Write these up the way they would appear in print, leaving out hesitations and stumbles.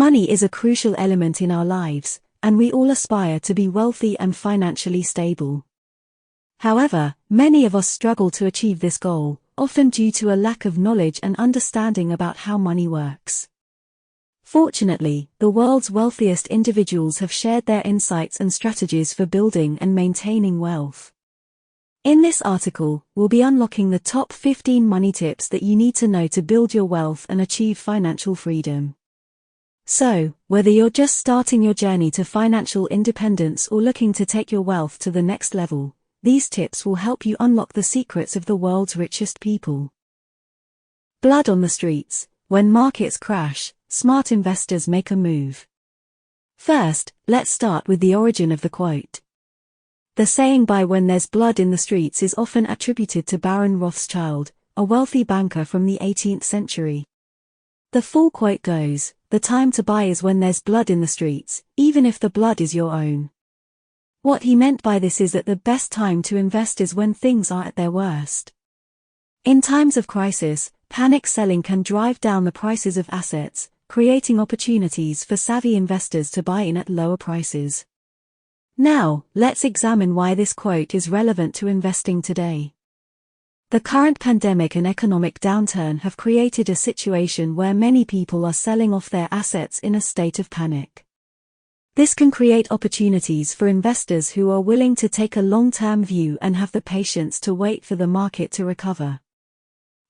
Money is a crucial element in our lives, and we all aspire to be wealthy and financially stable. However, many of us struggle to achieve this goal, often due to a lack of knowledge and understanding about how money works. Fortunately, the world's wealthiest individuals have shared their insights and strategies for building and maintaining wealth. In this article, we'll be unlocking the top 15 money tips that you need to know to build your wealth and achieve financial freedom. So, whether you're just starting your journey to financial independence or looking to take your wealth to the next level, these tips will help you unlock the secrets of the world's richest people. Blood on the streets. When markets crash, smart investors make a move. First, let's start with the origin of the quote. The saying "buy when there's blood in the streets" is often attributed to Baron Rothschild, a wealthy banker from the 18th century. The full quote goes, "The time to buy is when there's blood in the streets, even if the blood is your own." What he meant by this is that the best time to invest is when things are at their worst. In times of crisis, panic selling can drive down the prices of assets, creating opportunities for savvy investors to buy in at lower prices. Now, let's examine why this quote is relevant to investing today. The current pandemic and economic downturn have created a situation where many people are selling off their assets in a state of panic. This can create opportunities for investors who are willing to take a long-term view and have the patience to wait for the market to recover.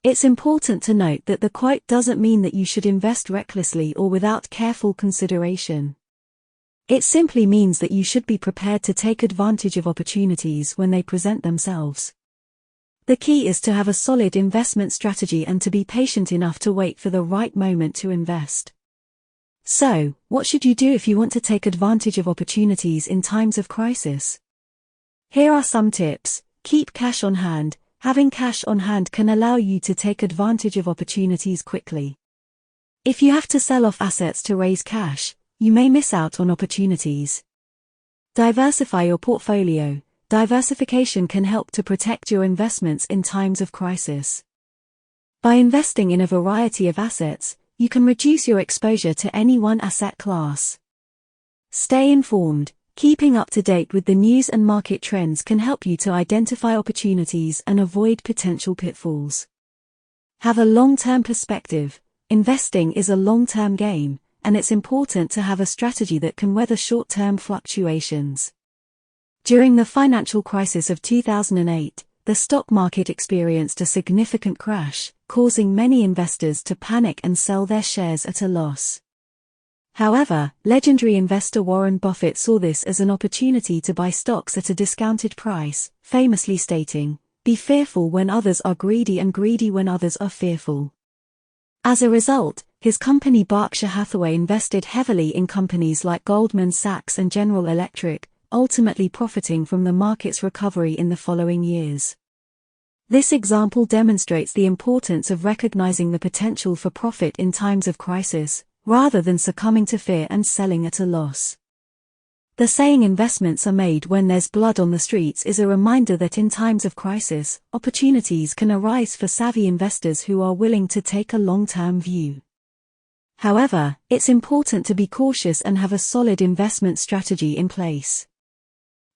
It's important to note that the quote doesn't mean that you should invest recklessly or without careful consideration. It simply means that you should be prepared to take advantage of opportunities when they present themselves. The key is to have a solid investment strategy and to be patient enough to wait for the right moment to invest. So, what should you do if you want to take advantage of opportunities in times of crisis? Here are some tips. Keep cash on hand. Having cash on hand can allow you to take advantage of opportunities quickly. If you have to sell off assets to raise cash, you may miss out on opportunities. Diversify your portfolio. Diversification can help to protect your investments in times of crisis. By investing in a variety of assets, you can reduce your exposure to any one asset class. Stay informed. Keeping up to date with the news and market trends can help you to identify opportunities and avoid potential pitfalls. Have a long-term perspective. Investing is a long-term game, and it's important to have a strategy that can weather short-term fluctuations. During the financial crisis of 2008, the stock market experienced a significant crash, causing many investors to panic and sell their shares at a loss. However, legendary investor Warren Buffett saw this as an opportunity to buy stocks at a discounted price, famously stating, "Be fearful when others are greedy and greedy when others are fearful." As a result, his company Berkshire Hathaway invested heavily in companies like Goldman Sachs and General Electric, ultimately profiting from the market's recovery in the following years. This example demonstrates the importance of recognizing the potential for profit in times of crisis, rather than succumbing to fear and selling at a loss. The saying "investments are made when there's blood on the streets" is a reminder that in times of crisis, opportunities can arise for savvy investors who are willing to take a long-term view. However, it's important to be cautious and have a solid investment strategy in place.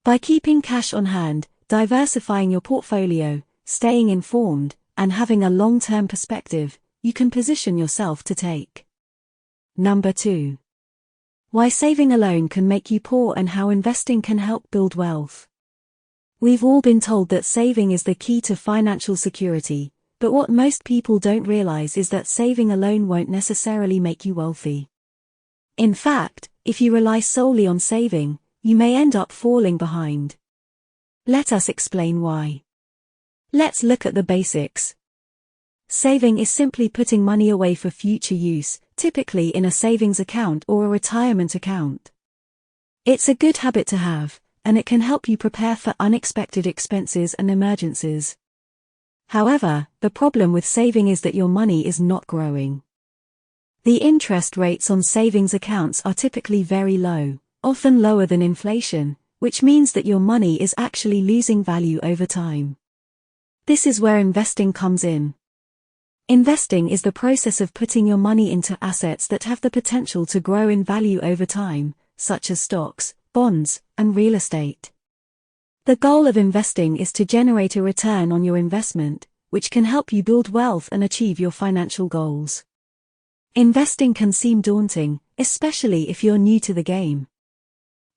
By keeping cash on hand, diversifying your portfolio, staying informed, and having a long-term perspective, you can position yourself to take. Number 2. Why saving alone can make you poor and how investing can help build wealth. We've all been told that saving is the key to financial security, but what most people don't realize is that saving alone won't necessarily make you wealthy. In fact, if you rely solely on saving, you may end up falling behind. Let us explain why. Let's look at the basics. Saving is simply putting money away for future use, typically in a savings account or a retirement account. It's a good habit to have, and it can help you prepare for unexpected expenses and emergencies. However, the problem with saving is that your money is not growing. The interest rates on savings accounts are typically very low, often lower than inflation, which means that your money is actually losing value over time. This is where investing comes in. Investing is the process of putting your money into assets that have the potential to grow in value over time, such as stocks, bonds, and real estate. The goal of investing is to generate a return on your investment, which can help you build wealth and achieve your financial goals. Investing can seem daunting, especially if you're new to the game.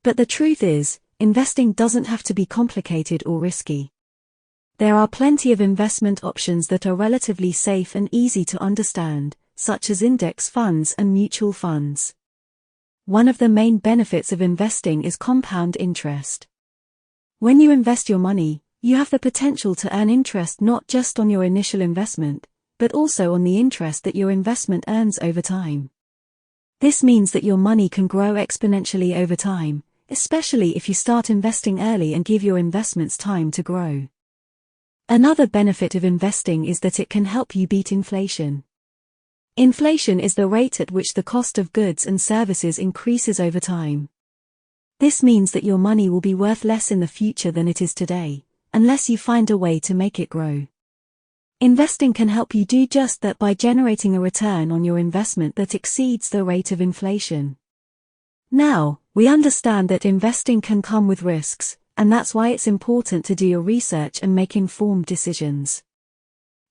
But the truth is, investing doesn't have to be complicated or risky. There are plenty of investment options that are relatively safe and easy to understand, such as index funds and mutual funds. One of the main benefits of investing is compound interest. When you invest your money, you have the potential to earn interest not just on your initial investment, but also on the interest that your investment earns over time. This means that your money can grow exponentially over time, especially if you start investing early and give your investments time to grow. Another benefit of investing is that it can help you beat inflation. Inflation is the rate at which the cost of goods and services increases over time. This means that your money will be worth less in the future than it is today, unless you find a way to make it grow. Investing can help you do just that by generating a return on your investment that exceeds the rate of inflation. Now, we understand that investing can come with risks, and that's why it's important to do your research and make informed decisions.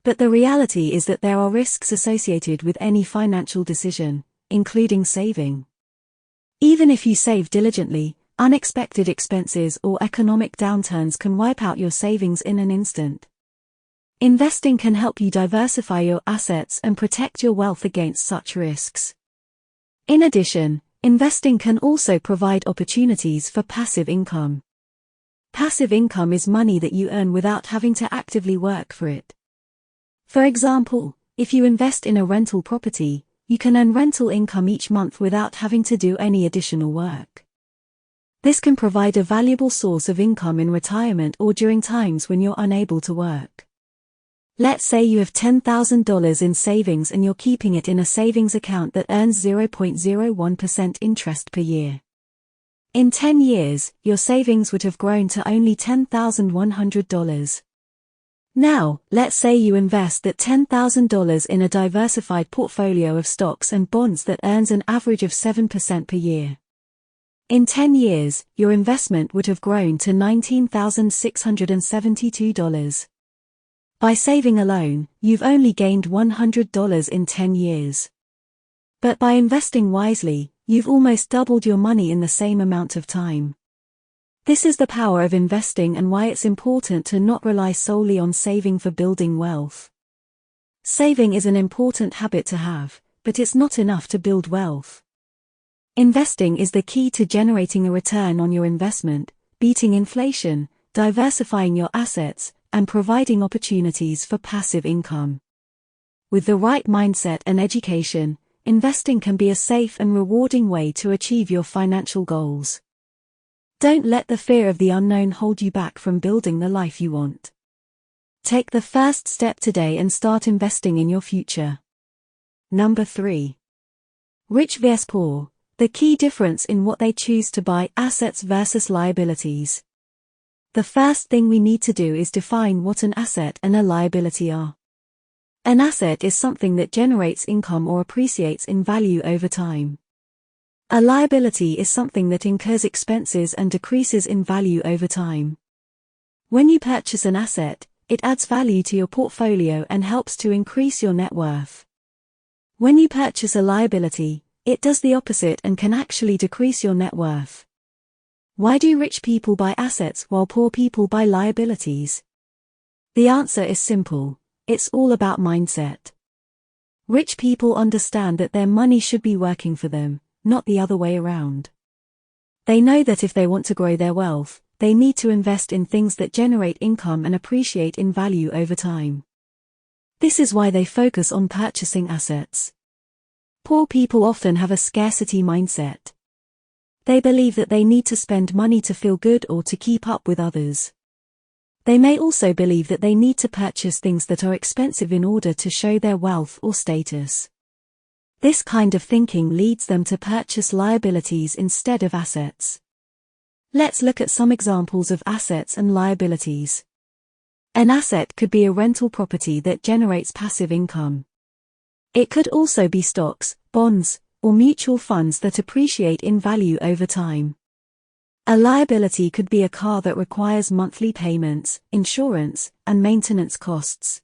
But the reality is that there are risks associated with any financial decision, including saving. Even if you save diligently, unexpected expenses or economic downturns can wipe out your savings in an instant. Investing can help you diversify your assets and protect your wealth against such risks. In addition, investing can also provide opportunities for passive income. Passive income is money that you earn without having to actively work for it. For example, if you invest in a rental property, you can earn rental income each month without having to do any additional work. This can provide a valuable source of income in retirement or during times when you're unable to work. Let's say you have $10,000 in savings and you're keeping it in a savings account that earns 0.01% interest per year. In 10 years, your savings would have grown to only $10,100. Now, let's say you invest that $10,000 in a diversified portfolio of stocks and bonds that earns an average of 7% per year. In 10 years, your investment would have grown to $19,672. By saving alone, you've only gained $100 in 10 years. But by investing wisely, you've almost doubled your money in the same amount of time. This is the power of investing and why it's important to not rely solely on saving for building wealth. Saving is an important habit to have, but it's not enough to build wealth. Investing is the key to generating a return on your investment, beating inflation, diversifying your assets, and providing opportunities for passive income. With the right mindset and education, investing can be a safe and rewarding way to achieve your financial goals. Don't let the fear of the unknown hold you back from building the life you want. Take the first step today and start investing in your future. Number 3. Rich vs poor, the key difference in what they choose to buy: assets versus liabilities. The first thing we need to do is define what an asset and a liability are. An asset is something that generates income or appreciates in value over time. A liability is something that incurs expenses and decreases in value over time. When you purchase an asset, it adds value to your portfolio and helps to increase your net worth. When you purchase a liability, it does the opposite and can actually decrease your net worth. Why do rich people buy assets while poor people buy liabilities? The answer is simple: it's all about mindset. Rich people understand that their money should be working for them, not the other way around. They know that if they want to grow their wealth, they need to invest in things that generate income and appreciate in value over time. This is why they focus on purchasing assets. Poor people often have a scarcity mindset. They believe that they need to spend money to feel good or to keep up with others. They may also believe that they need to purchase things that are expensive in order to show their wealth or status. This kind of thinking leads them to purchase liabilities instead of assets. Let's look at some examples of assets and liabilities. An asset could be a rental property that generates passive income. It could also be stocks, bonds, or mutual funds that appreciate in value over time. A liability could be a car that requires monthly payments, insurance, and maintenance costs.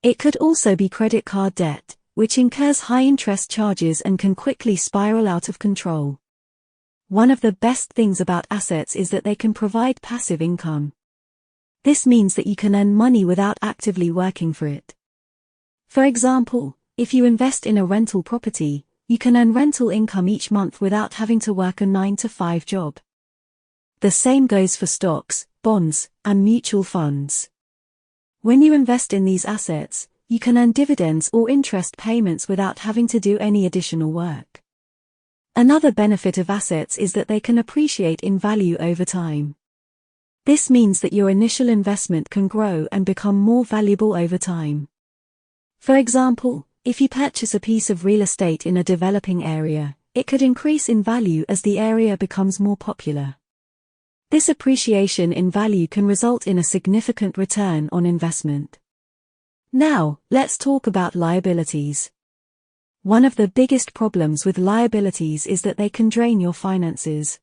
It could also be credit card debt, which incurs high interest charges and can quickly spiral out of control. One of the best things about assets is that they can provide passive income. This means that you can earn money without actively working for it. For example, if you invest in a rental property, you can earn rental income each month without having to work a 9-to-5 job. The same goes for stocks, bonds, and mutual funds. When you invest in these assets, you can earn dividends or interest payments without having to do any additional work. Another benefit of assets is that they can appreciate in value over time. This means that your initial investment can grow and become more valuable over time. For example, if you purchase a piece of real estate in a developing area, it could increase in value as the area becomes more popular. This appreciation in value can result in a significant return on investment. Now, let's talk about liabilities. One of the biggest problems with liabilities is that they can drain your finances.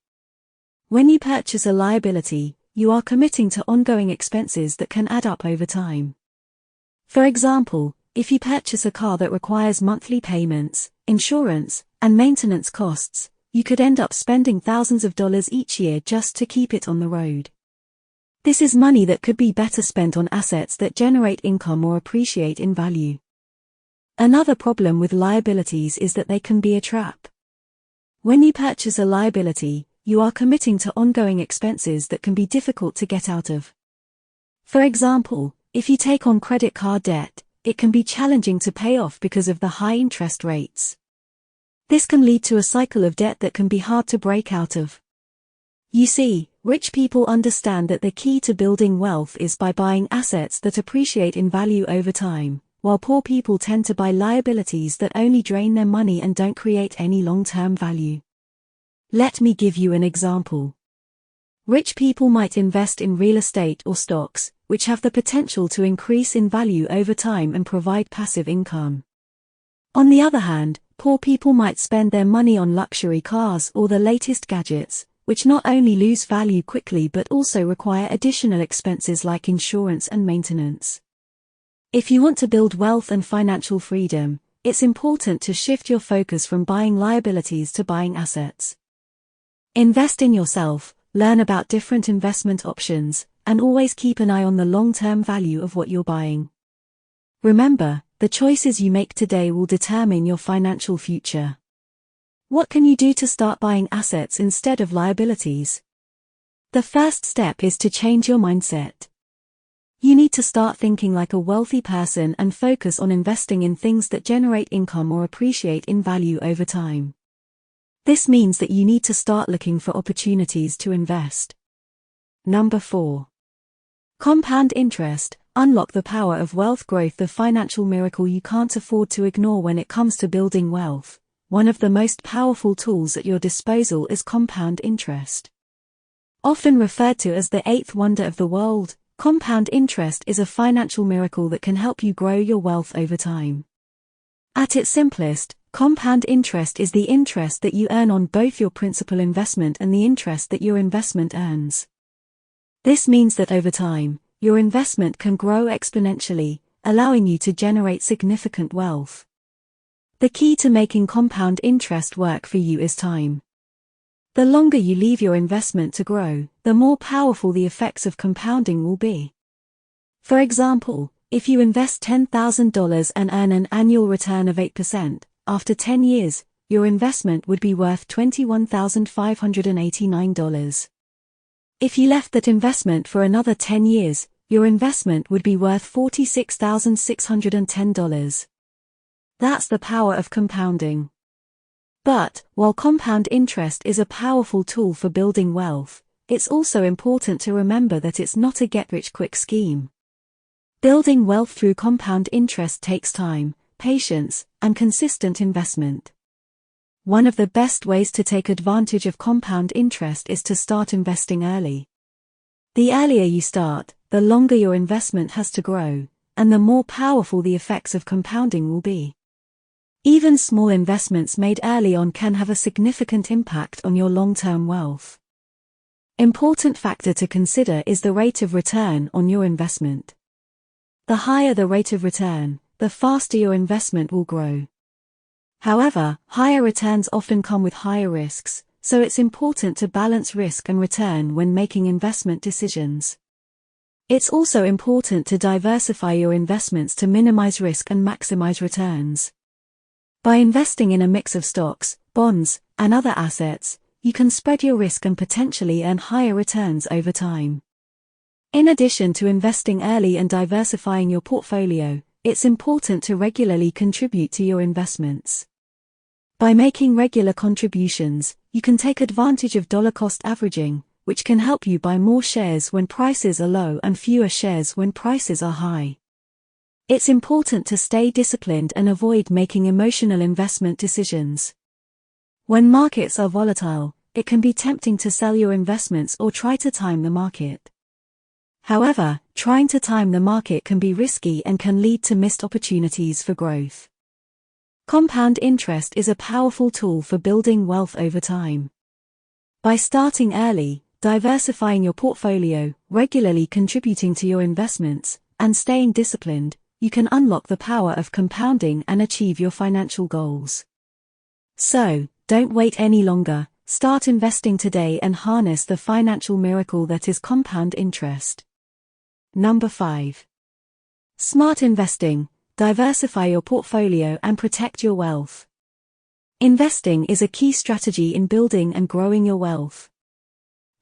When you purchase a liability, you are committing to ongoing expenses that can add up over time. For example, if you purchase a car that requires monthly payments, insurance, and maintenance costs, you could end up spending thousands of dollars each year just to keep it on the road. This is money that could be better spent on assets that generate income or appreciate in value. Another problem with liabilities is that they can be a trap. When you purchase a liability, you are committing to ongoing expenses that can be difficult to get out of. For example, if you take on credit card debt, it can be challenging to pay off because of the high interest rates. This can lead to a cycle of debt that can be hard to break out of. You see, rich people understand that the key to building wealth is by buying assets that appreciate in value over time, while poor people tend to buy liabilities that only drain their money and don't create any long-term value. Let me give you an example. Rich people might invest in real estate or stocks, which have the potential to increase in value over time and provide passive income. On the other hand, poor people might spend their money on luxury cars or the latest gadgets, which not only lose value quickly but also require additional expenses like insurance and maintenance. If you want to build wealth and financial freedom, it's important to shift your focus from buying liabilities to buying assets. Invest in yourself, learn about different investment options, and always keep an eye on the long-term value of what you're buying. Remember, the choices you make today will determine your financial future. What can you do to start buying assets instead of liabilities? The first step is to change your mindset. You need to start thinking like a wealthy person and focus on investing in things that generate income or appreciate in value over time. This means that you need to start looking for opportunities to invest. Number 4. Compound interest. Unlock the power of wealth growth, the financial miracle you can't afford to ignore when it comes to building wealth. One of the most powerful tools at your disposal is compound interest. Often referred to as the eighth wonder of the world, compound interest is a financial miracle that can help you grow your wealth over time. At its simplest, compound interest is the interest that you earn on both your principal investment and the interest that your investment earns. This means that over time, your investment can grow exponentially, allowing you to generate significant wealth. The key to making compound interest work for you is time. The longer you leave your investment to grow, the more powerful the effects of compounding will be. For example, if you invest $10,000 and earn an annual return of 8%, after 10 years, your investment would be worth $21,589. If you left that investment for another 10 years, your investment would be worth $46,610. That's the power of compounding. But, while compound interest is a powerful tool for building wealth, it's also important to remember that it's not a get-rich-quick scheme. Building wealth through compound interest takes time, patience, and consistent investment. One of the best ways to take advantage of compound interest is to start investing early. The earlier you start, the longer your investment has to grow, and the more powerful the effects of compounding will be. Even small investments made early on can have a significant impact on your long-term wealth. Important factor to consider is the rate of return on your investment. The higher the rate of return, the faster your investment will grow. However, higher returns often come with higher risks, so it's important to balance risk and return when making investment decisions. It's also important to diversify your investments to minimize risk and maximize returns. By investing in a mix of stocks, bonds, and other assets, you can spread your risk and potentially earn higher returns over time. In addition to investing early and diversifying your portfolio, it's important to regularly contribute to your investments. By making regular contributions, you can take advantage of dollar-cost averaging, which can help you buy more shares when prices are low and fewer shares when prices are high. It's important to stay disciplined and avoid making emotional investment decisions. When markets are volatile, it can be tempting to sell your investments or try to time the market. However, trying to time the market can be risky and can lead to missed opportunities for growth. Compound interest is a powerful tool for building wealth over time. By starting early, diversifying your portfolio, regularly contributing to your investments, and staying disciplined, you can unlock the power of compounding and achieve your financial goals. So, don't wait any longer, start investing today and harness the financial miracle that is compound interest. Number 5. Smart investing. Diversify your portfolio and protect your wealth. Investing is a key strategy in building and growing your wealth.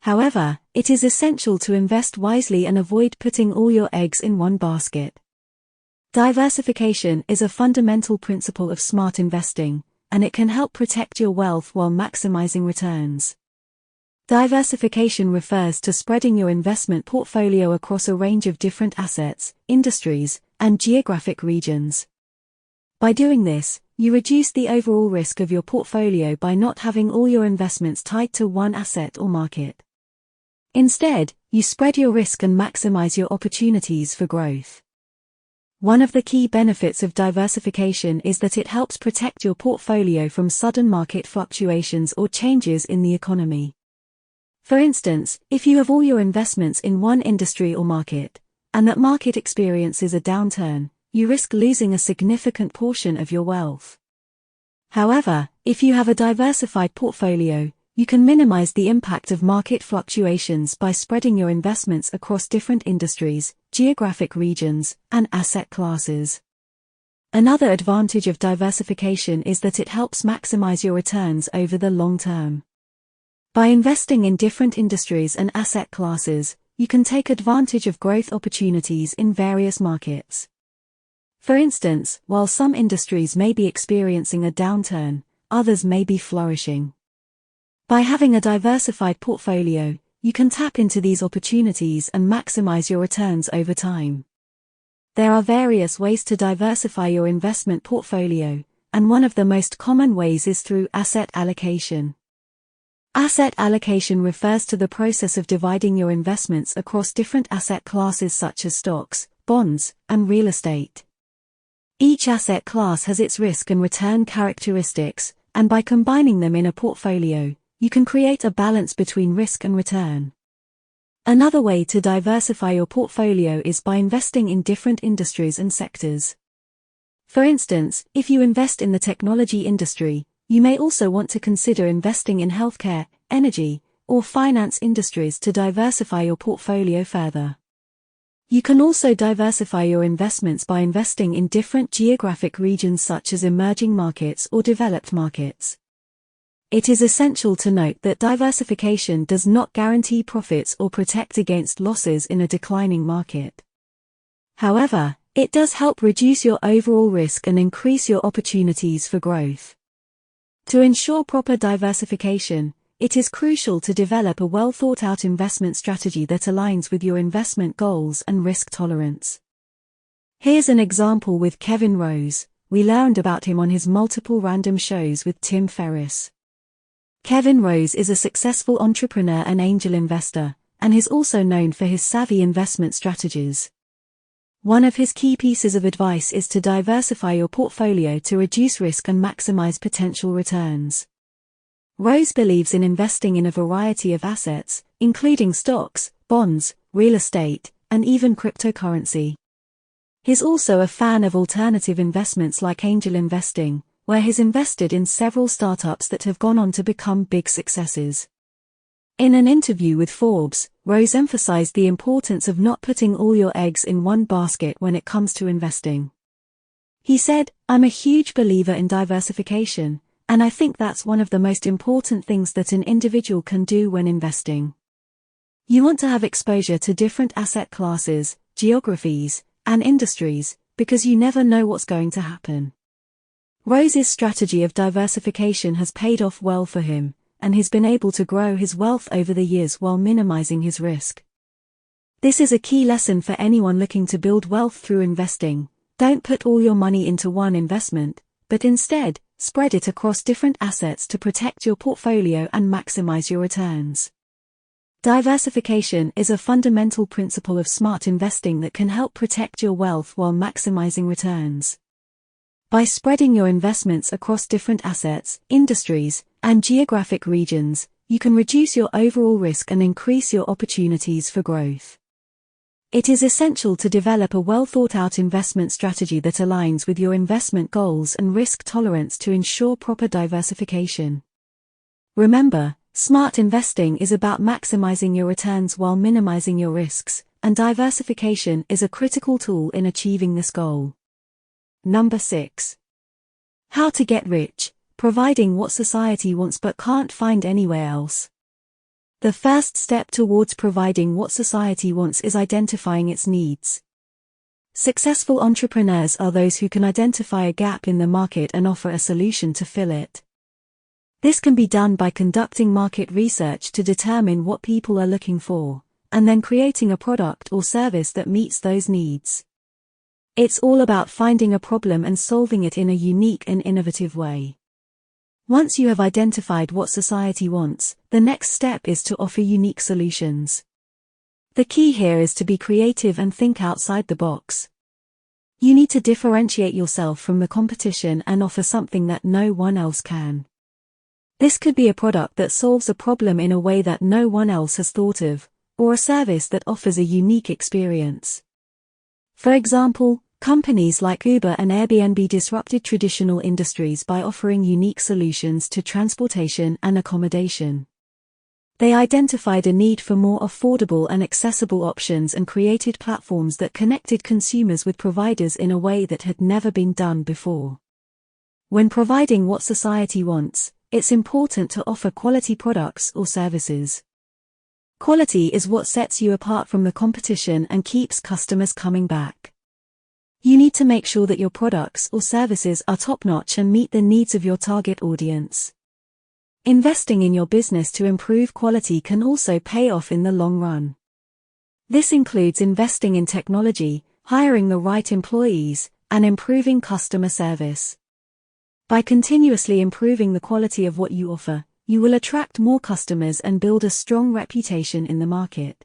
However, it is essential to invest wisely and avoid putting all your eggs in one basket. Diversification is a fundamental principle of smart investing, and it can help protect your wealth while maximizing returns. Diversification refers to spreading your investment portfolio across a range of different assets, industries, and geographic regions. By doing this, you reduce the overall risk of your portfolio by not having all your investments tied to one asset or market. Instead, you spread your risk and maximize your opportunities for growth. One of the key benefits of diversification is that it helps protect your portfolio from sudden market fluctuations or changes in the economy. For instance, if you have all your investments in one industry or market, and that market experiences a downturn, you risk losing a significant portion of your wealth. However, if you have a diversified portfolio, you can minimize the impact of market fluctuations by spreading your investments across different industries, geographic regions, and asset classes. Another advantage of diversification is that it helps maximize your returns over the long term. By investing in different industries and asset classes, you can take advantage of growth opportunities in various markets. For instance, while some industries may be experiencing a downturn, others may be flourishing. By having a diversified portfolio, you can tap into these opportunities and maximize your returns over time. There are various ways to diversify your investment portfolio, and one of the most common ways is through asset allocation. Asset allocation refers to the process of dividing your investments across different asset classes such as stocks, bonds, and real estate. Each asset class has its risk and return characteristics, and by combining them in a portfolio, you can create a balance between risk and return. Another way to diversify your portfolio is by investing in different industries and sectors. For instance, if you invest in the technology industry, you may also want to consider investing in healthcare, energy, or finance industries to diversify your portfolio further. You can also diversify your investments by investing in different geographic regions such as emerging markets or developed markets. It is essential to note that diversification does not guarantee profits or protect against losses in a declining market. However, it does help reduce your overall risk and increase your opportunities for growth. To ensure proper diversification, it is crucial to develop a well-thought-out investment strategy that aligns with your investment goals and risk tolerance. Here's an example with Kevin Rose. We learned about him on his multiple random shows with Tim Ferriss. Kevin Rose is a successful entrepreneur and angel investor, and is also known for his savvy investment strategies. One of his key pieces of advice is to diversify your portfolio to reduce risk and maximize potential returns. Rose believes in investing in a variety of assets, including stocks, bonds, real estate, and even cryptocurrency. He's also a fan of alternative investments like angel investing, where he's invested in several startups that have gone on to become big successes. In an interview with Forbes, Rose emphasized the importance of not putting all your eggs in one basket when it comes to investing. He said, "I'm a huge believer in diversification, and I think that's one of the most important things that an individual can do when investing. You want to have exposure to different asset classes, geographies, and industries, because you never know what's going to happen." Rose's strategy of diversification has paid off well for him, and he's been able to grow his wealth over the years while minimizing his risk. This is a key lesson for anyone looking to build wealth through investing. Don't put all your money into one investment, but instead, spread it across different assets to protect your portfolio and maximize your returns. Diversification is a fundamental principle of smart investing that can help protect your wealth while maximizing returns. By spreading your investments across different assets, industries, and geographic regions, you can reduce your overall risk and increase your opportunities for growth. It is essential to develop a well-thought-out investment strategy that aligns with your investment goals and risk tolerance to ensure proper diversification. Remember, smart investing is about maximizing your returns while minimizing your risks, and diversification is a critical tool in achieving this goal. Number 6. How to get rich, providing what society wants but can't find anywhere else. The first step towards providing what society wants is identifying its needs. Successful entrepreneurs are those who can identify a gap in the market and offer a solution to fill it. This can be done by conducting market research to determine what people are looking for, and then creating a product or service that meets those needs. It's all about finding a problem and solving it in a unique and innovative way. Once you have identified what society wants, the next step is to offer unique solutions. The key here is to be creative and think outside the box. You need to differentiate yourself from the competition and offer something that no one else can. This could be a product that solves a problem in a way that no one else has thought of, or a service that offers a unique experience. For example, companies like Uber and Airbnb disrupted traditional industries by offering unique solutions to transportation and accommodation. They identified a need for more affordable and accessible options and created platforms that connected consumers with providers in a way that had never been done before. When providing what society wants, it's important to offer quality products or services. Quality is what sets you apart from the competition and keeps customers coming back. You need to make sure that your products or services are top-notch and meet the needs of your target audience. Investing in your business to improve quality can also pay off in the long run. This includes investing in technology, hiring the right employees, and improving customer service. By continuously improving the quality of what you offer, you will attract more customers and build a strong reputation in the market.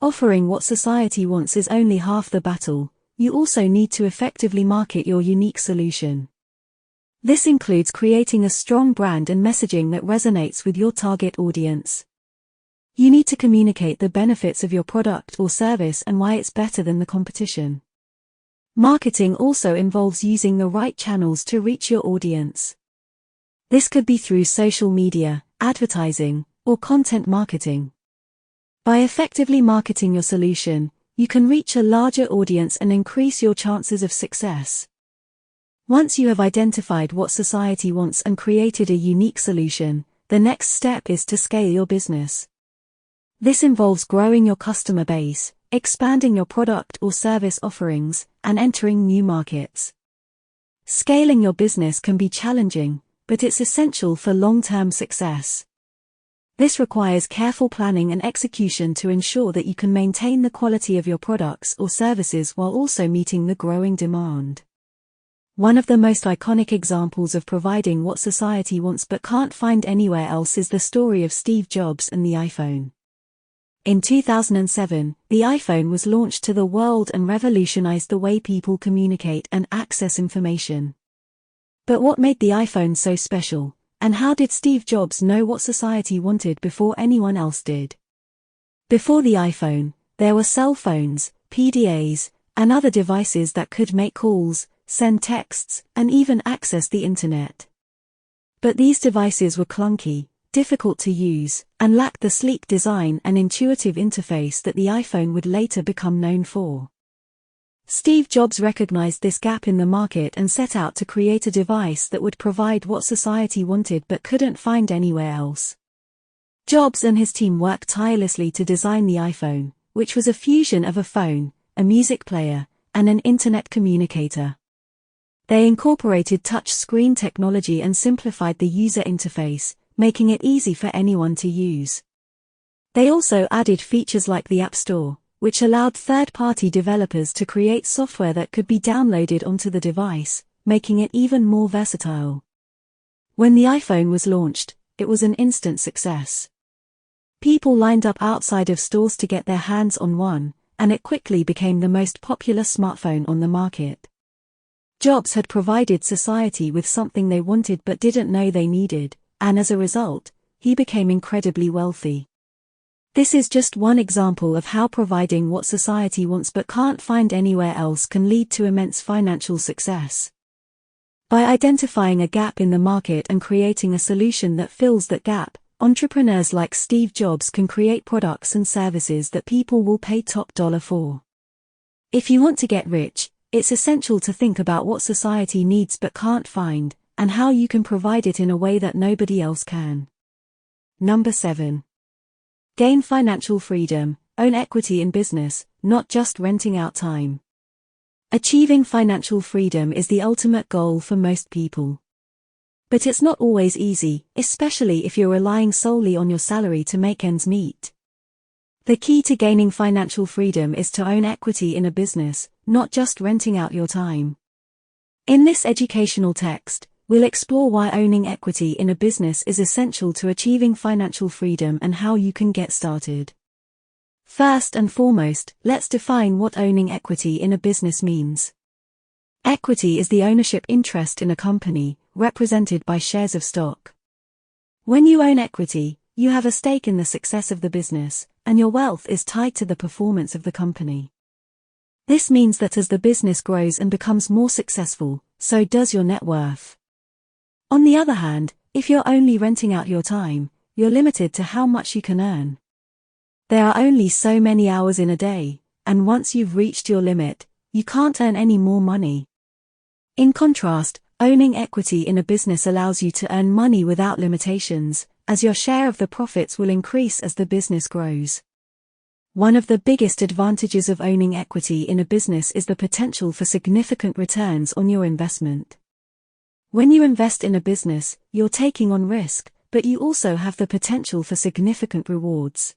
Offering what society wants is only half the battle. You also need to effectively market your unique solution. This includes creating a strong brand and messaging that resonates with your target audience. You need to communicate the benefits of your product or service and why it's better than the competition. Marketing also involves using the right channels to reach your audience. This could be through social media, advertising, or content marketing. By effectively marketing your solution, you can reach a larger audience and increase your chances of success. Once you have identified what society wants and created a unique solution, the next step is to scale your business. This involves growing your customer base, expanding your product or service offerings, and entering new markets. Scaling your business can be challenging, but it's essential for long-term success. This requires careful planning and execution to ensure that you can maintain the quality of your products or services while also meeting the growing demand. One of the most iconic examples of providing what society wants but can't find anywhere else is the story of Steve Jobs and the iPhone. In 2007, the iPhone was launched to the world and revolutionized the way people communicate and access information. But what made the iPhone so special, and how did Steve Jobs know what society wanted before anyone else did? Before the iPhone, there were cell phones, PDAs, and other devices that could make calls, send texts, and even access the internet. But these devices were clunky, difficult to use, and lacked the sleek design and intuitive interface that the iPhone would later become known for. Steve Jobs recognized this gap in the market and set out to create a device that would provide what society wanted but couldn't find anywhere else. Jobs and his team worked tirelessly to design the iPhone, which was a fusion of a phone, a music player, and an internet communicator. They incorporated touch-screen technology and simplified the user interface, making it easy for anyone to use. They also added features like the App Store, which allowed third-party developers to create software that could be downloaded onto the device, making it even more versatile. When the iPhone was launched, it was an instant success. People lined up outside of stores to get their hands on one, and it quickly became the most popular smartphone on the market. Jobs had provided society with something they wanted but didn't know they needed, and as a result, he became incredibly wealthy. This is just one example of how providing what society wants but can't find anywhere else can lead to immense financial success. By identifying a gap in the market and creating a solution that fills that gap, entrepreneurs like Steve Jobs can create products and services that people will pay top dollar for. If you want to get rich, it's essential to think about what society needs but can't find, and how you can provide it in a way that nobody else can. Number 7. Gain financial freedom, own equity in business, not just renting out time. Achieving financial freedom is the ultimate goal for most people. But it's not always easy, especially if you're relying solely on your salary to make ends meet. The key to gaining financial freedom is to own equity in a business, not just renting out your time. In this educational text, we'll explore why owning equity in a business is essential to achieving financial freedom and how you can get started. First and foremost, let's define what owning equity in a business means. Equity is the ownership interest in a company, represented by shares of stock. When you own equity, you have a stake in the success of the business, and your wealth is tied to the performance of the company. This means that as the business grows and becomes more successful, so does your net worth. On the other hand, if you're only renting out your time, you're limited to how much you can earn. There are only so many hours in a day, and once you've reached your limit, you can't earn any more money. In contrast, owning equity in a business allows you to earn money without limitations, as your share of the profits will increase as the business grows. One of the biggest advantages of owning equity in a business is the potential for significant returns on your investment. When you invest in a business, you're taking on risk, but you also have the potential for significant rewards.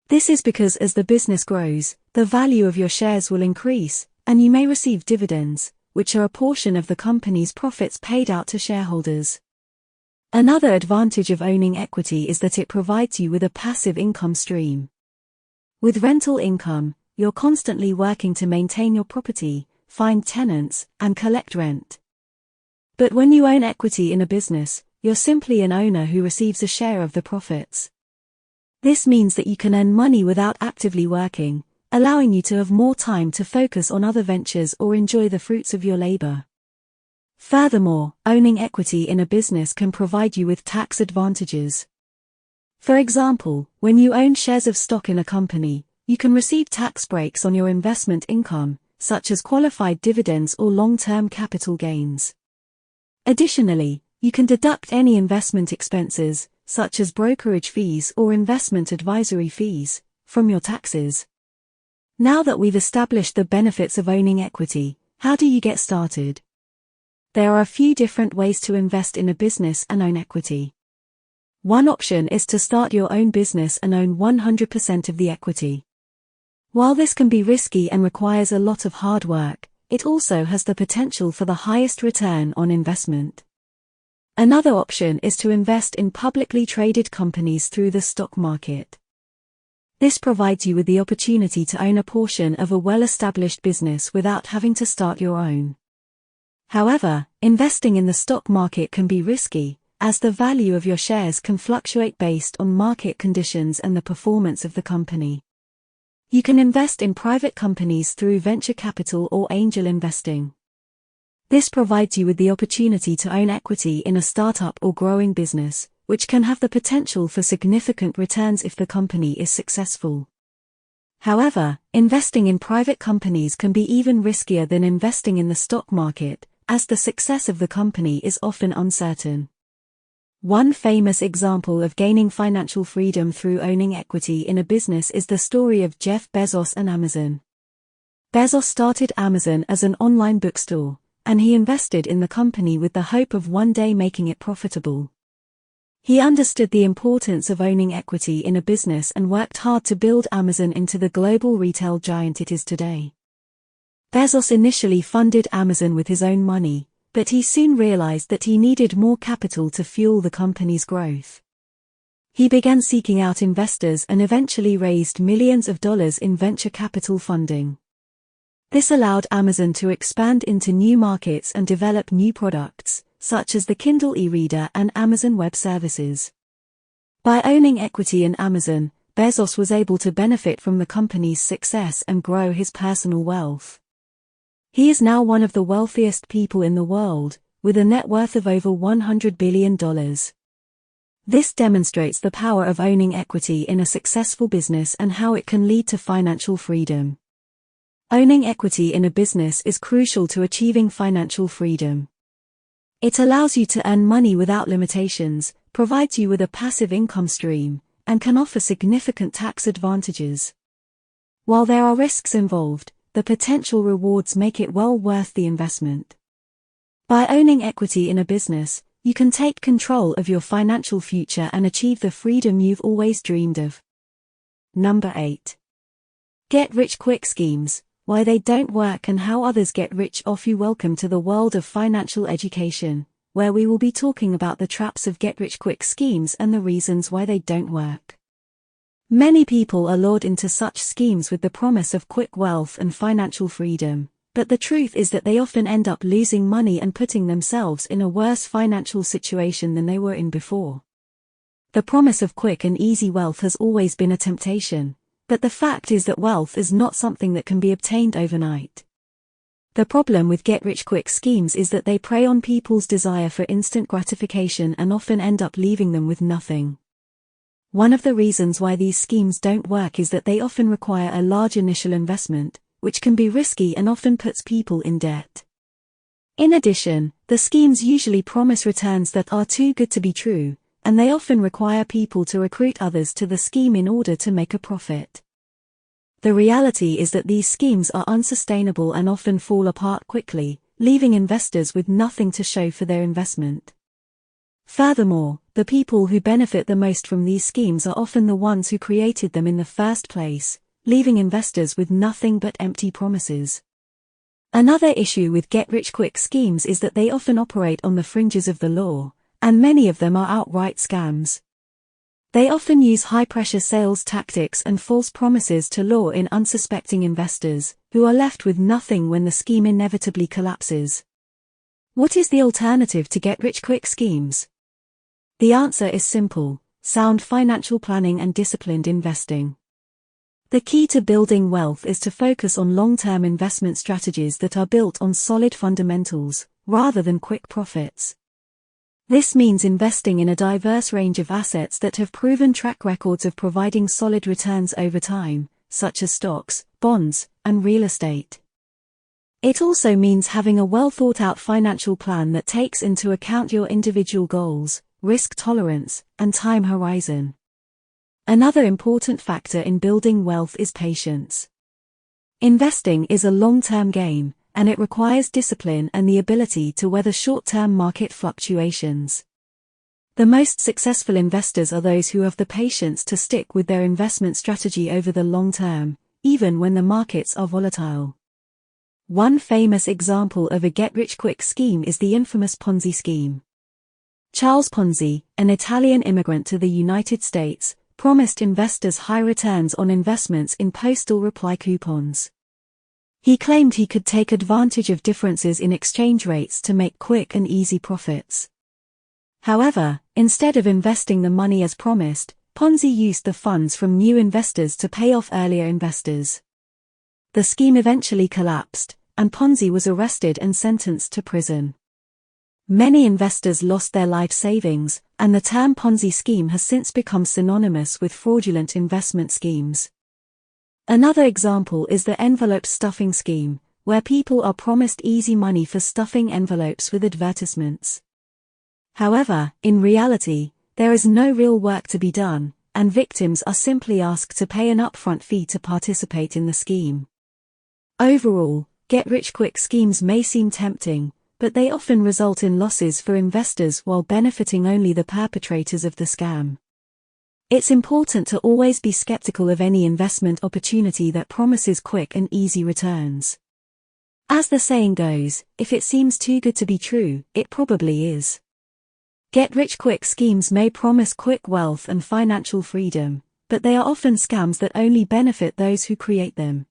This is because as the business grows, the value of your shares will increase, and you may receive dividends, which are a portion of the company's profits paid out to shareholders. Another advantage of owning equity is that it provides you with a passive income stream. With rental income, you're constantly working to maintain your property, find tenants, and collect rent. But when you own equity in a business, you're simply an owner who receives a share of the profits. This means that you can earn money without actively working, allowing you to have more time to focus on other ventures or enjoy the fruits of your labor. Furthermore, owning equity in a business can provide you with tax advantages. For example, when you own shares of stock in a company, you can receive tax breaks on your investment income, such as qualified dividends or long-term capital gains. Additionally, you can deduct any investment expenses, such as brokerage fees or investment advisory fees, from your taxes. Now that we've established the benefits of owning equity, how do you get started? There are a few different ways to invest in a business and own equity. One option is to start your own business and own 100% of the equity. While this can be risky and requires a lot of hard work, it also has the potential for the highest return on investment. Another option is to invest in publicly traded companies through the stock market. This provides you with the opportunity to own a portion of a well-established business without having to start your own. However, investing in the stock market can be risky, as the value of your shares can fluctuate based on market conditions and the performance of the company. You can invest in private companies through venture capital or angel investing. This provides you with the opportunity to own equity in a startup or growing business, which can have the potential for significant returns if the company is successful. However, investing in private companies can be even riskier than investing in the stock market, as the success of the company is often uncertain. One famous example of gaining financial freedom through owning equity in a business is the story of Jeff Bezos and Amazon. Bezos started Amazon as an online bookstore, and he invested in the company with the hope of one day making it profitable. He understood the importance of owning equity in a business and worked hard to build Amazon into the global retail giant it is today. Bezos initially funded Amazon with his own money, but he soon realized that he needed more capital to fuel the company's growth. He began seeking out investors and eventually raised millions of dollars in venture capital funding. This allowed Amazon to expand into new markets and develop new products, such as the Kindle e-reader and Amazon Web Services. By owning equity in Amazon, Bezos was able to benefit from the company's success and grow his personal wealth. He is now one of the wealthiest people in the world, with a net worth of over $100 billion. This demonstrates the power of owning equity in a successful business and how it can lead to financial freedom. Owning equity in a business is crucial to achieving financial freedom. It allows you to earn money without limitations, provides you with a passive income stream, and can offer significant tax advantages. While there are risks involved, the potential rewards make it well worth the investment. By owning equity in a business, you can take control of your financial future and achieve the freedom you've always dreamed of. Number 8. Get-rich-quick schemes, why they don't work and how others get rich off you. Welcome to the world of financial education, where we will be talking about the traps of get-rich-quick schemes and the reasons why they don't work. Many people are lured into such schemes with the promise of quick wealth and financial freedom, but the truth is that they often end up losing money and putting themselves in a worse financial situation than they were in before. The promise of quick and easy wealth has always been a temptation, but the fact is that wealth is not something that can be obtained overnight. The problem with get-rich-quick schemes is that they prey on people's desire for instant gratification and often end up leaving them with nothing. One of the reasons why these schemes don't work is that they often require a large initial investment, which can be risky and often puts people in debt. In addition, the schemes usually promise returns that are too good to be true, and they often require people to recruit others to the scheme in order to make a profit. The reality is that these schemes are unsustainable and often fall apart quickly, leaving investors with nothing to show for their investment. Furthermore, the people who benefit the most from these schemes are often the ones who created them in the first place, leaving investors with nothing but empty promises. Another issue with get-rich-quick schemes is that they often operate on the fringes of the law, and many of them are outright scams. They often use high-pressure sales tactics and false promises to lure in unsuspecting investors, who are left with nothing when the scheme inevitably collapses. What is the alternative to get-rich-quick schemes? The answer is simple: sound financial planning and disciplined investing. The key to building wealth is to focus on long-term investment strategies that are built on solid fundamentals, rather than quick profits. This means investing in a diverse range of assets that have proven track records of providing solid returns over time, such as stocks, bonds, and real estate. It also means having a well-thought-out financial plan that takes into account your individual goals, risk tolerance, and time horizon. Another important factor in building wealth is patience. Investing is a long-term game, and it requires discipline and the ability to weather short-term market fluctuations. The most successful investors are those who have the patience to stick with their investment strategy over the long term, even when the markets are volatile. One famous example of a get-rich-quick scheme is the infamous Ponzi scheme. Charles Ponzi, an Italian immigrant to the United States, promised investors high returns on investments in postal reply coupons. He claimed he could take advantage of differences in exchange rates to make quick and easy profits. However, instead of investing the money as promised, Ponzi used the funds from new investors to pay off earlier investors. The scheme eventually collapsed, and Ponzi was arrested and sentenced to prison. Many investors lost their life savings, and the term Ponzi scheme has since become synonymous with fraudulent investment schemes. Another example is the envelope stuffing scheme, where people are promised easy money for stuffing envelopes with advertisements. However, in reality, there is no real work to be done, and victims are simply asked to pay an upfront fee to participate in the scheme. Overall, get-rich-quick schemes may seem tempting, but they often result in losses for investors while benefiting only the perpetrators of the scam. It's important to always be skeptical of any investment opportunity that promises quick and easy returns. As the saying goes, if it seems too good to be true, it probably is. Get-rich-quick schemes may promise quick wealth and financial freedom, but they are often scams that only benefit those who create them.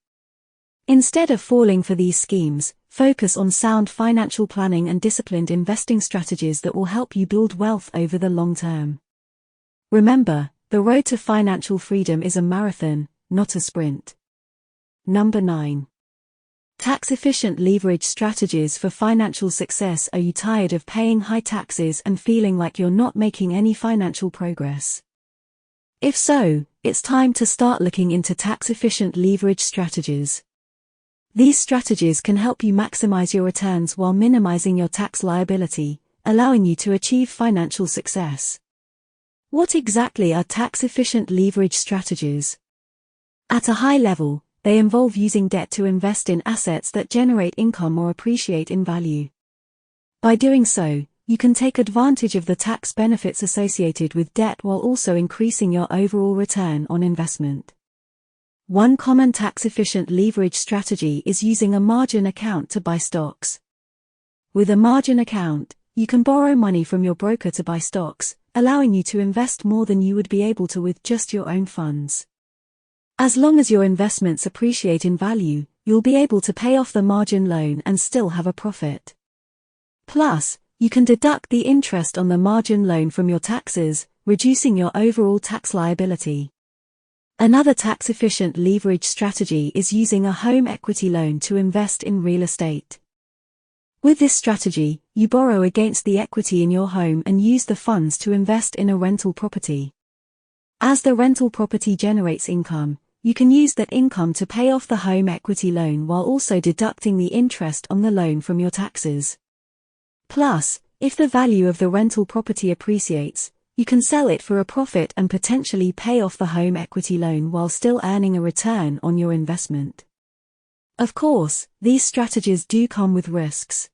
Instead of falling for these schemes, focus on sound financial planning and disciplined investing strategies that will help you build wealth over the long term. Remember, the road to financial freedom is a marathon, not a sprint. Number 9. Tax-efficient leverage strategies for financial success. Are you tired of paying high taxes and feeling like you're not making any financial progress? If so, it's time to start looking into tax-efficient leverage strategies. These strategies can help you maximize your returns while minimizing your tax liability, allowing you to achieve financial success. What exactly are tax-efficient leverage strategies? At a high level, they involve using debt to invest in assets that generate income or appreciate in value. By doing so, you can take advantage of the tax benefits associated with debt while also increasing your overall return on investment. One common tax-efficient leverage strategy is using a margin account to buy stocks. With a margin account, you can borrow money from your broker to buy stocks, allowing you to invest more than you would be able to with just your own funds. As long as your investments appreciate in value, you'll be able to pay off the margin loan and still have a profit. Plus, you can deduct the interest on the margin loan from your taxes, reducing your overall tax liability. Another tax-efficient leverage strategy is using a home equity loan to invest in real estate. With this strategy, you borrow against the equity in your home and use the funds to invest in a rental property. As the rental property generates income, you can use that income to pay off the home equity loan while also deducting the interest on the loan from your taxes. Plus, if the value of the rental property appreciates, you can sell it for a profit and potentially pay off the home equity loan while still earning a return on your investment. Of course, these strategies do come with risks.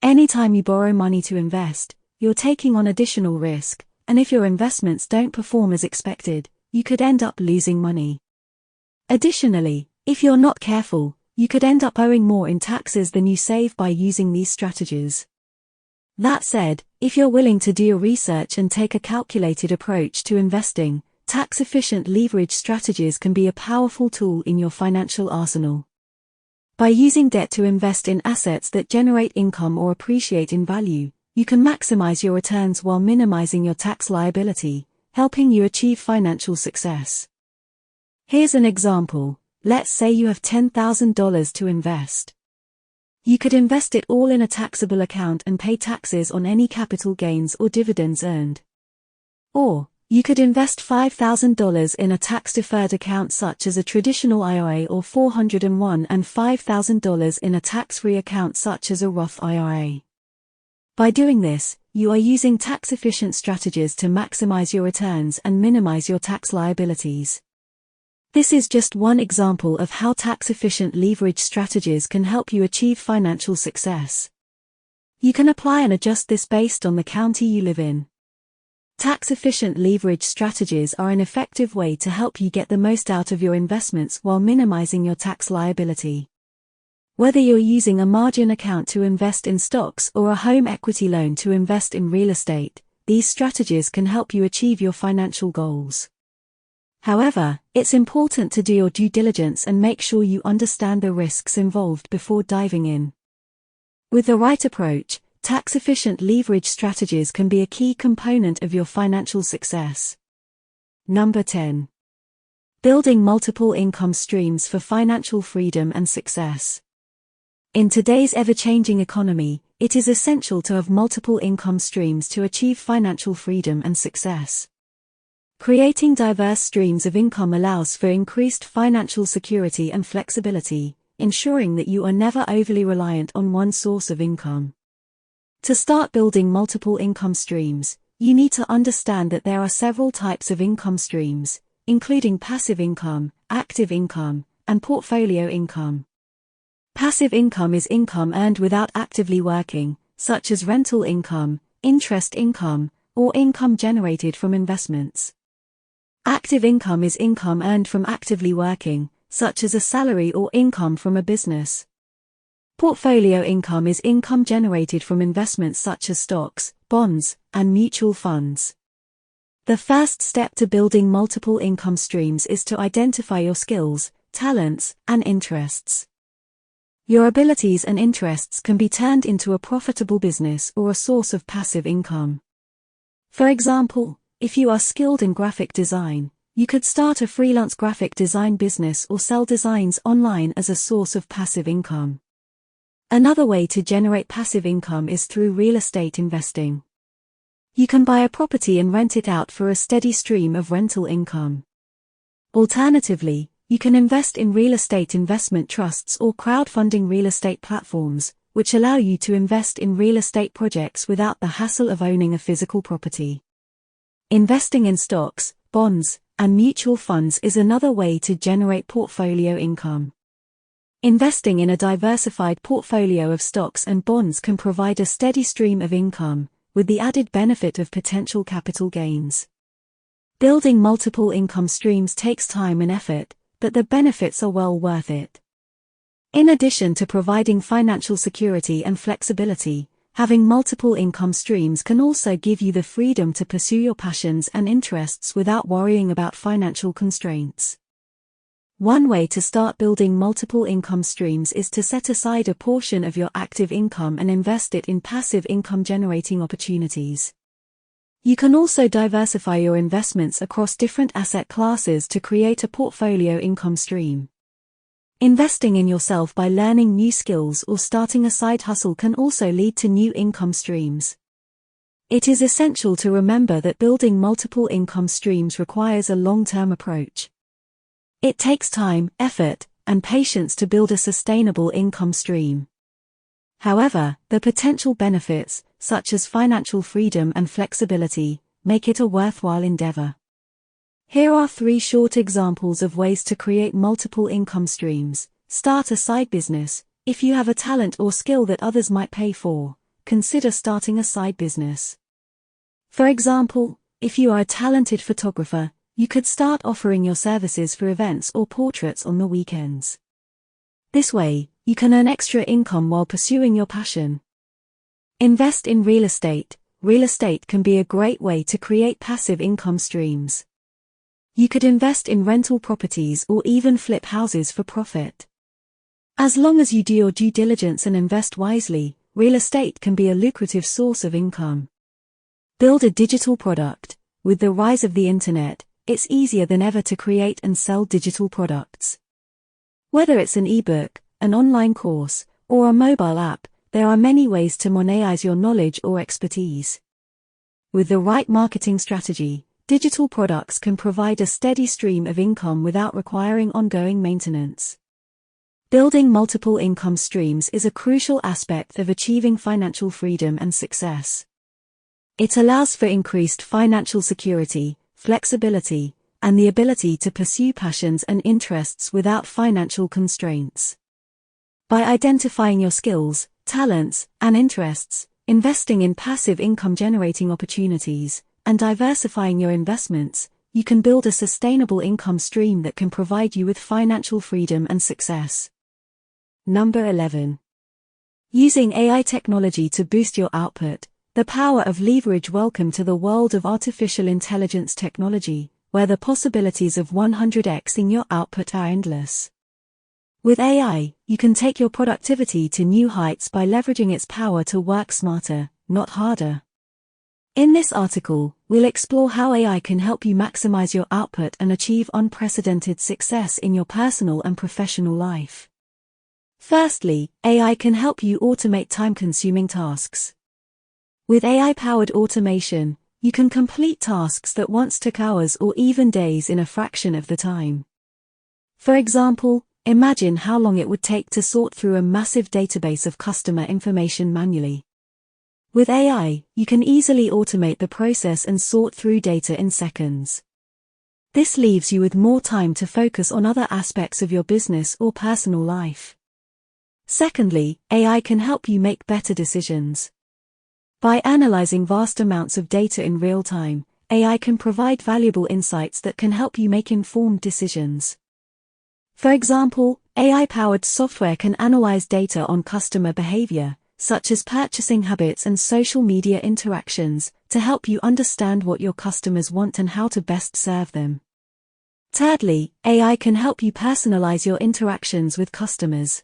Anytime you borrow money to invest, you're taking on additional risk, and if your investments don't perform as expected, you could end up losing money. Additionally, if you're not careful, you could end up owing more in taxes than you save by using these strategies. That said, if you're willing to do your research and take a calculated approach to investing, tax-efficient leverage strategies can be a powerful tool in your financial arsenal. By using debt to invest in assets that generate income or appreciate in value, you can maximize your returns while minimizing your tax liability, helping you achieve financial success. Here's an example. Let's say you have $10,000 to invest. You could invest it all in a taxable account and pay taxes on any capital gains or dividends earned. Or, you could invest $5,000 in a tax-deferred account such as a traditional IRA or $401 and $5,000 in a tax-free account such as a Roth IRA. By doing this, you are using tax-efficient strategies to maximize your returns and minimize your tax liabilities. This is just one example of how tax-efficient leverage strategies can help you achieve financial success. You can apply and adjust this based on the county you live in. Tax-efficient leverage strategies are an effective way to help you get the most out of your investments while minimizing your tax liability. Whether you're using a margin account to invest in stocks or a home equity loan to invest in real estate, these strategies can help you achieve your financial goals. However, it's important to do your due diligence and make sure you understand the risks involved before diving in. With the right approach, tax-efficient leverage strategies can be a key component of your financial success. Number 10. Building multiple income streams for financial freedom and success. In today's ever-changing economy, it is essential to have multiple income streams to achieve financial freedom and success. Creating diverse streams of income allows for increased financial security and flexibility, ensuring that you are never overly reliant on one source of income. To start building multiple income streams, you need to understand that there are several types of income streams, including passive income, active income, and portfolio income. Passive income is income earned without actively working, such as rental income, interest income, or income generated from investments. Active income is income earned from actively working, such as a salary or income from a business. Portfolio income is income generated from investments such as stocks, bonds, and mutual funds. The first step to building multiple income streams is to identify your skills, talents, and interests. Your abilities and interests can be turned into a profitable business or a source of passive income. For example, if you are skilled in graphic design, you could start a freelance graphic design business or sell designs online as a source of passive income. Another way to generate passive income is through real estate investing. You can buy a property and rent it out for a steady stream of rental income. Alternatively, you can invest in real estate investment trusts or crowdfunding real estate platforms, which allow you to invest in real estate projects without the hassle of owning a physical property. Investing in stocks, bonds, and mutual funds is another way to generate portfolio income. Investing in a diversified portfolio of stocks and bonds can provide a steady stream of income, with the added benefit of potential capital gains. Building multiple income streams takes time and effort, but the benefits are well worth it. In addition to providing financial security and flexibility, having multiple income streams can also give you the freedom to pursue your passions and interests without worrying about financial constraints. One way to start building multiple income streams is to set aside a portion of your active income and invest it in passive income generating opportunities. You can also diversify your investments across different asset classes to create a portfolio income stream. Investing in yourself by learning new skills or starting a side hustle can also lead to new income streams. It is essential to remember that building multiple income streams requires a long-term approach. It takes time, effort, and patience to build a sustainable income stream. However, the potential benefits, such as financial freedom and flexibility, make it a worthwhile endeavor. Here are 3 short examples of ways to create multiple income streams. Start a side business. If you have a talent or skill that others might pay for, consider starting a side business. For example, if you are a talented photographer, you could start offering your services for events or portraits on the weekends. This way, you can earn extra income while pursuing your passion. Invest in real estate. Real estate can be a great way to create passive income streams. You could invest in rental properties or even flip houses for profit. As long as you do your due diligence and invest wisely, real estate can be a lucrative source of income. Build a digital product. With the rise of the internet, it's easier than ever to create and sell digital products. Whether it's an ebook, an online course, or a mobile app, there are many ways to monetize your knowledge or expertise. With the right marketing strategy, digital products can provide a steady stream of income without requiring ongoing maintenance. Building multiple income streams is a crucial aspect of achieving financial freedom and success. It allows for increased financial security, flexibility, and the ability to pursue passions and interests without financial constraints. By identifying your skills, talents, and interests, investing in passive income generating opportunities, and diversifying your investments, you can build a sustainable income stream that can provide you with financial freedom and success. Number 11. Using AI technology to boost your output. The power of leverage. Welcome to the world of artificial intelligence technology, where the possibilities of 100xing your output are endless. With AI, you can take your productivity to new heights by leveraging its power to work smarter, not harder. In this article, we'll explore how AI can help you maximize your output and achieve unprecedented success in your personal and professional life. Firstly, AI can help you automate time-consuming tasks. With AI-powered automation, you can complete tasks that once took hours or even days in a fraction of the time. For example, imagine how long it would take to sort through a massive database of customer information manually. With AI, you can easily automate the process and sort through data in seconds. This leaves you with more time to focus on other aspects of your business or personal life. Secondly, AI can help you make better decisions. By analyzing vast amounts of data in real time, AI can provide valuable insights that can help you make informed decisions. For example, AI-powered software can analyze data on customer behavior, such as purchasing habits and social media interactions, to help you understand what your customers want and how to best serve them. Thirdly, AI can help you personalize your interactions with customers.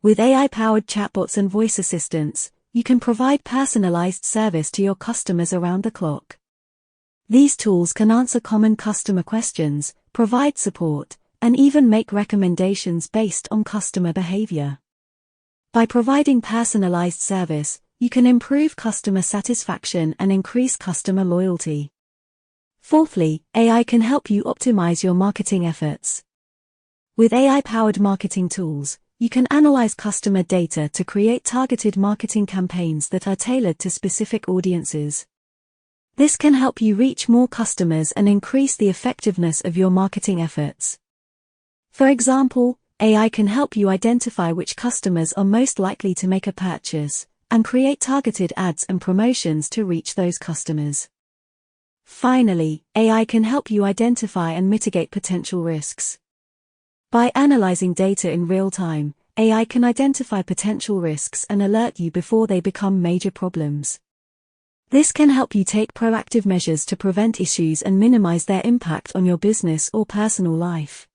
With AI-powered chatbots and voice assistants, you can provide personalized service to your customers around the clock. These tools can answer common customer questions, provide support, and even make recommendations based on customer behavior. By providing personalized service, you can improve customer satisfaction and increase customer loyalty. Fourthly, AI can help you optimize your marketing efforts. With AI-powered marketing tools, you can analyze customer data to create targeted marketing campaigns that are tailored to specific audiences. This can help you reach more customers and increase the effectiveness of your marketing efforts. For example, AI can help you identify which customers are most likely to make a purchase, and create targeted ads and promotions to reach those customers. Finally, AI can help you identify and mitigate potential risks. By analyzing data in real time, AI can identify potential risks and alert you before they become major problems. This can help you take proactive measures to prevent issues and minimize their impact on your business or personal life.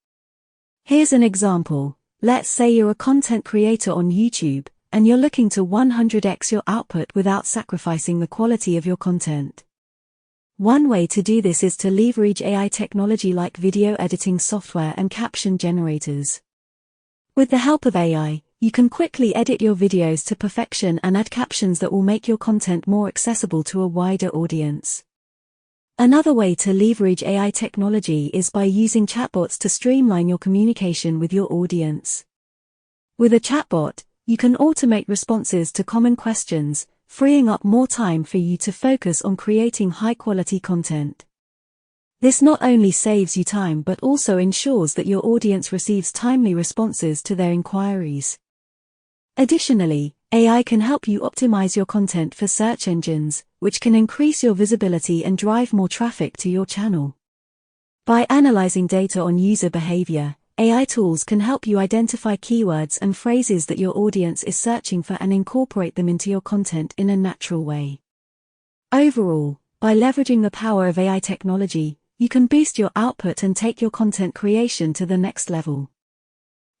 Here's an example. Let's say you're a content creator on YouTube, and you're looking to 100x your output without sacrificing the quality of your content. One way to do this is to leverage AI technology like video editing software and caption generators. With the help of AI, you can quickly edit your videos to perfection and add captions that will make your content more accessible to a wider audience. Another way to leverage AI technology is by using chatbots to streamline your communication with your audience. With a chatbot, you can automate responses to common questions, freeing up more time for you to focus on creating high-quality content. This not only saves you time but also ensures that your audience receives timely responses to their inquiries. Additionally, AI can help you optimize your content for search engines, which can increase your visibility and drive more traffic to your channel. By analyzing data on user behavior, AI tools can help you identify keywords and phrases that your audience is searching for and incorporate them into your content in a natural way. Overall, by leveraging the power of AI technology, you can boost your output and take your content creation to the next level.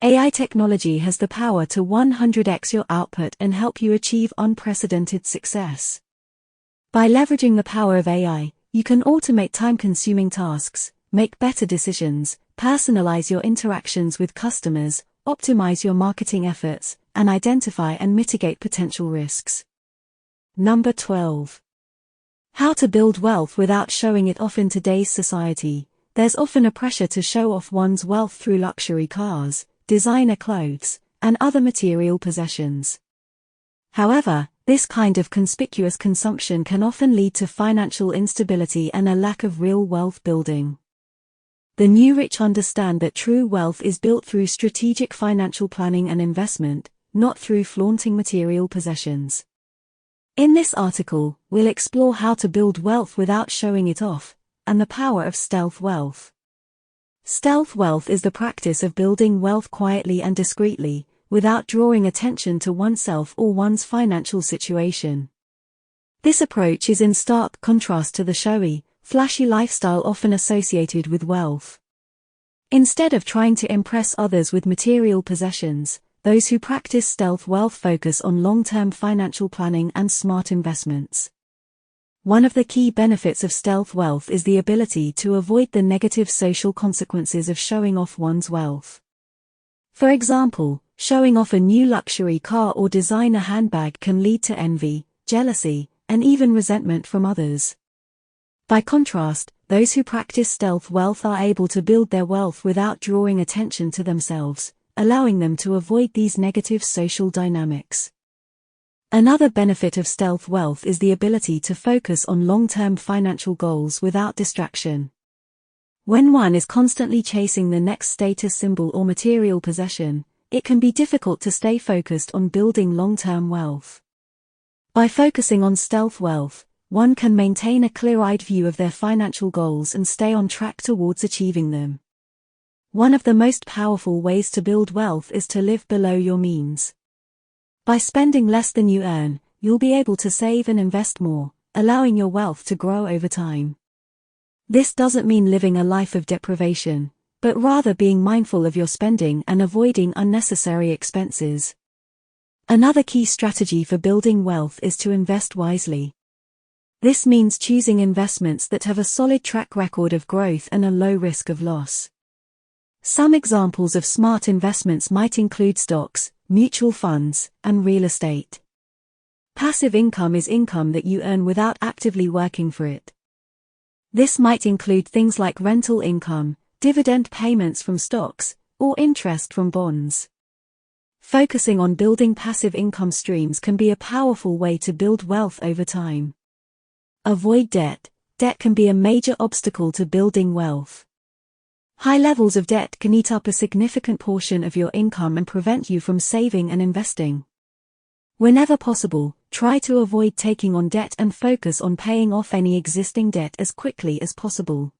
AI technology has the power to 100x your output and help you achieve unprecedented success. By leveraging the power of AI, you can automate time-consuming tasks, make better decisions, personalize your interactions with customers, optimize your marketing efforts, and identify and mitigate potential risks. Number 12. How to build wealth without showing it off. In today's society, there's often a pressure to show off one's wealth through luxury cars, designer clothes, and other material possessions. However, this kind of conspicuous consumption can often lead to financial instability and a lack of real wealth building. The new rich understand that true wealth is built through strategic financial planning and investment, not through flaunting material possessions. In this article, we'll explore how to build wealth without showing it off, and the power of stealth wealth. Stealth wealth is the practice of building wealth quietly and discreetly, without drawing attention to oneself or one's financial situation. This approach is in stark contrast to the showy, flashy lifestyle often associated with wealth. Instead of trying to impress others with material possessions, those who practice stealth wealth focus on long-term financial planning and smart investments. One of the key benefits of stealth wealth is the ability to avoid the negative social consequences of showing off one's wealth. For example, showing off a new luxury car or designer handbag can lead to envy, jealousy, and even resentment from others. By contrast, those who practice stealth wealth are able to build their wealth without drawing attention to themselves, allowing them to avoid these negative social dynamics. Another benefit of stealth wealth is the ability to focus on long-term financial goals without distraction. When one is constantly chasing the next status symbol or material possession, it can be difficult to stay focused on building long-term wealth. By focusing on stealth wealth, one can maintain a clear-eyed view of their financial goals and stay on track towards achieving them. One of the most powerful ways to build wealth is to live below your means. By spending less than you earn, you'll be able to save and invest more, allowing your wealth to grow over time. This doesn't mean living a life of deprivation, but rather being mindful of your spending and avoiding unnecessary expenses. Another key strategy for building wealth is to invest wisely. This means choosing investments that have a solid track record of growth and a low risk of loss. Some examples of smart investments might include stocks, mutual funds, and real estate. Passive income is income that you earn without actively working for it. This might include things like rental income, dividend payments from stocks, or interest from bonds. Focusing on building passive income streams can be a powerful way to build wealth over time. Avoid debt. Debt can be a major obstacle to building wealth. High levels of debt can eat up a significant portion of your income and prevent you from saving and investing. Whenever possible, try to avoid taking on debt and focus on paying off any existing debt as quickly as possible.